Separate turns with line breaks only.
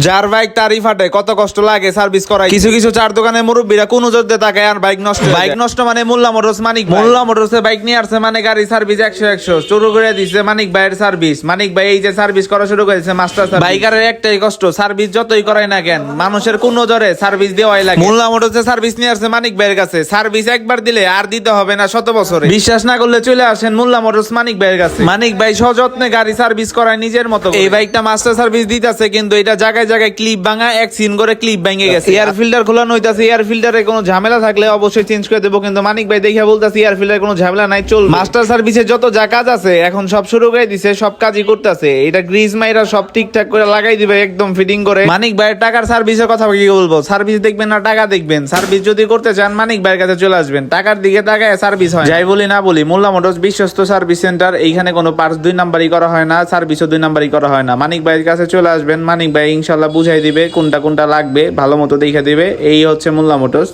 যার বাইক তারই ফাটে, কত কষ্ট লাগে সার্ভিস করাই। কিছু কিছু চার দোকানের মুরব্বীরা কোন জোরতে তাকায় আর বাইক নষ্ট। বাইক নষ্ট মানে মোল্লা মোটরস মানিক। মোল্লা মোটরসে বাইক নিয়ে আসছে মানে গাড়ি সার্ভিস 100 শুরু করে দিচ্ছে মানিক ভাইয়ের সার্ভিস। মানিক ভাই এই যে সার্ভিস করা শুরু করেছে মাস্টার সার্ভিস। বাইকারের একটাই কষ্ট, সার্ভিস যতই করাই না কেন মানুষের কোন জোরে সার্ভিস দেওয়াই লাগে। মোল্লা মোটরসে সার্ভিস নিয়ে আসছে মানিক ভাইয়ের কাছে। সার্ভিস একবার দিলে আর দিতে হবে না শত বছরে। বিশ্বাস না করলে চলে আসেন মোল্লা মোটরস মানিক ভাইয়ের কাছে। মানিক ভাই সযত্নে গাড়ি সার্ভিস করায় নিজের মতো। এই বাইকটা মাস্টার সার্ভিস দিতেছে কিন্তু এটা জায়গায় জায়গায় ক্লিপ ভাঙা, এক সিন করে ক্লিপ ভেঙে গেছে। এয়ার ফিল্টার খোলানো হইতাছে, এয়ার ফিল্টারে কোনো ঝামেলা থাকলে অবশ্যই চেঞ্জ করে দেবো, কিন্তু মানিক ভাই দেখে বলতেছে এয়ার ফিল্টারে কোনো ঝামেলা নাই, চলবে। মাস্টার সার্ভিসে যত যা কাজ আছে এখন সব শুরু করে দিছে, সব কাজই করতেছে। এটা গ্রিজ মাইরা সব ঠিকঠাক করে লাগাই দিবে একদম ফিটিং করে। মানিক ভাইয়ের টাকার সার্ভিসের কথা কি বলবো, সার্ভিস দেখবেন না টাকা দেখবেন। সার্ভিস যদি করতে চান মানিক ভাইয়ের কাছে চলে আসবেন, টাকার দিকে তাকায় সার্ভিস হয়। যাই বলি না বলি, মোল্লা মোটরস বিশ্বস্ত সার্ভিস সেন্টার। এইখানে কোনো পার্টস 2 নাম্বারই করা হয় না, সার্ভিসও 2 নাম্বারই করা হয় না। মানিক ভাইয়ের কাছে চলে আসবেন, মানিক ভাই ইনশাল্লাহ বুঝাই দিবে কোনটা কোনটা লাগবে, ভালো মতো দেখে দিবে। এই হচ্ছে মোল্লা মোটরস।